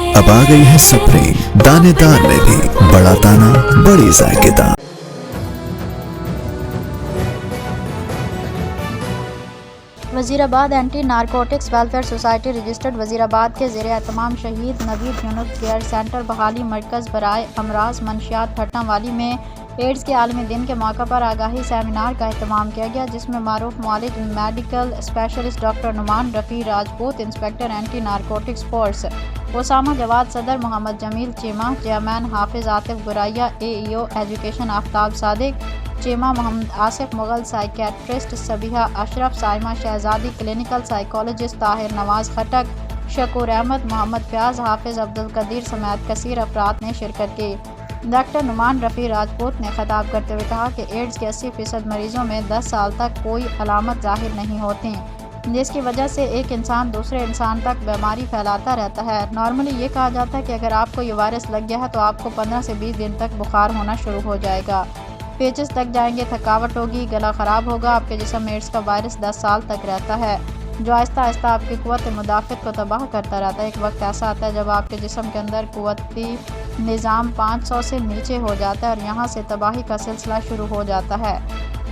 अब आ गई है सुप्रीम, दानेदार में भी बड़ा दाना, बड़ी जायकेदार। Wazirabad anti narcotics welfare society registered Wazirabad के ज़ेरे एहतमाम शहीद नवीद यूनुस केयर सेंटर बहाली मरकज़ बराए अमराज मंशियात भट्टांवाली में एड्स के आलमी दिन के मौका पर आगाही सेमिनार का अहतमाम किया गया, जिसमें मारूफ मौलिक medical specialist doctor Numan Rafi Rajput, inspector anti narcotics force Osama Jawad, सदर Mohammad Jamil Cheema, chairman Hafiz Atif Guraya, AEO education Aftab Sadiq Cheema, Mohammad Asif Mughal, psychiatrist Sabiha Ashraf, Saima Shahzadi, clinical psychologist Tahir Nawaz Khattak, Shakoor Ahmad, Mohammad Fayaz, Hafiz Abdul Qadeer समेत कसीर अफराद ने शिरकत की। डॉक्टर नुमान रफ़ी राजपूत ने खिताब करते हुए कहा कि एड्स के 80% मरीजों में 10 साल तक कोई अलामत ज़ाहिर नहीं होती, जिसकी वजह से एक इंसान दूसरे इंसान तक बीमारी फैलाता रहता है। नॉर्मली ये कहा जाता है कि अगर आपको ये वायरस लग गया है तो आपको 15 से 20 दिन तक बुखार होना शुरू हो जाएगा, पेचिस तक जाएंगे, थकावट होगी, गला ख़राब होगा। आपके जिस्म में एड्स का वायरस 10 साल तक रहता है, जो आहिस्ता आहिस्ता आपकी क़ुव्वत मुदाफ़त को तबाह करता रहता है। एक वक्त ऐसा आता है जब आपके जिस्म के अंदर क़ुव्वती निज़ाम 500 से नीचे हो जाता है और यहाँ से तबाही का सिलसिला शुरू हो जाता है।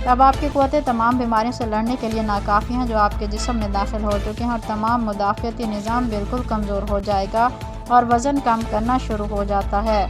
अब आपकी क़ुव्वतें तमाम बीमारियों से लड़ने के लिए नाकाफ़ी हैं जो आपके जिस्म में दाखिल हो चुके हैं, और तमाम मुदाफ़ती निज़ाम बिल्कुल कमज़ोर हो जाएगा और वज़न कम करना शुरू हो जाता है।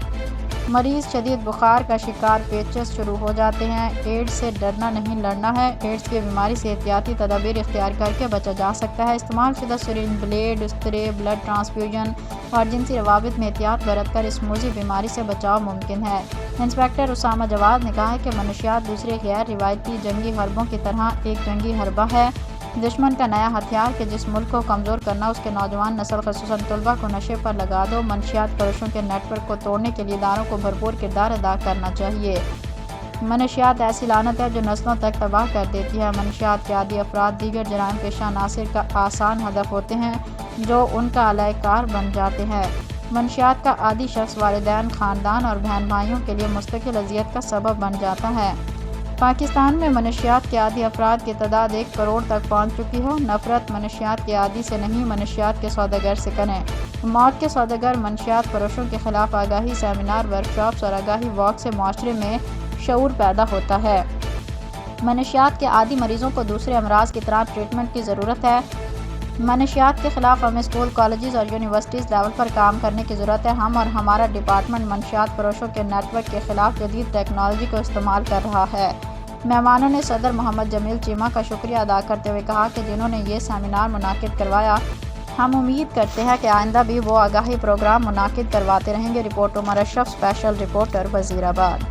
मरीज़ शदीद बुखार का शिकार, पेचिस शुरू हो जाते हैं। एड्स से डरना नहीं, लड़ना है। एड्स की बीमारी से एहतियाती तदाबीर इख्तियार करके बचा जा सकता है। इस्तेमाल शुदा सिरिंज, ब्लेड, उस्तरे, ब्लड ट्रांसफ्यूजन और जिनसी रवाबित में एहतियात बरत कर इस मूजी बीमारी से बचाव मुमकिन है। इंस्पेक्टर ओसामा जवाद ने कहा कि मनशियात दूसरे गैर रिवायती जंगी हरबों की तरह एक जंगी हरबा है, दुश्मन का नया हथियार कि जिस मुल्क को कमज़ोर करना उसके नौजवान नस्ल ख़ुसूसन तलबा को नशे पर लगा दो। मनशियात फरोशों के नेटवर्क को तोड़ने के लिए इदारों को भरपूर किरदार अदा करना चाहिए। मनशियात ऐसी लानत है जो नस्लों तक तबाह कर देती है। मनशियात के आदी अफराद दीगर जराइम पेशा अनासिर का आसान हदफ होते हैं जो उनका अलैकार बन जाते हैं। मनशियात का आदी शख्स वालिदैन, ख़ानदान और बहन भाइयों के लिए मुस्तकिल अजियत का सबब बन जाता है। पाकिस्तान में मनशियात के आदी अफराद की तादाद 1 करोड़ तक पहुँच चुकी है। नफ़रत मनशियात के आदी से नहीं, मनशियात के सौदागर से करें। मौत के सौदागर मनशियात फरोशों के खिलाफ आगाही सेमिनार, वर्कशॉप्स और आगाही वॉक से माशरे में शऊर पैदा होता है। मनशियात के आदी मरीज़ों को दूसरे अमराज की तरह ट्रीटमेंट की ज़रूरत है। मनशियात के ख़िलाफ़ हमें स्कूल, कॉलेजेस और यूनिवर्सिटीज़ लेवल पर काम करने की ज़रूरत है। हम और हमारा डिपार्टमेंट मनशियात फरोशों के नेटवर्क के ख़िलाफ़ जदीद टेक्नोलॉजी को इस्तेमाल कर रहा है। मेहमानों ने सदर मोहम्मद जमील चीमा का शुक्रिया अदा करते हुए कहा कि जिन्होंने ये सेमिनार मुनाकिद करवाया, हम उम्मीद करते हैं कि आइंदा भी वो आगाही प्रोग्राम मुनाकिद करवाते रहेंगे। Report Umar Ashraf, special reporter, Wazirabad.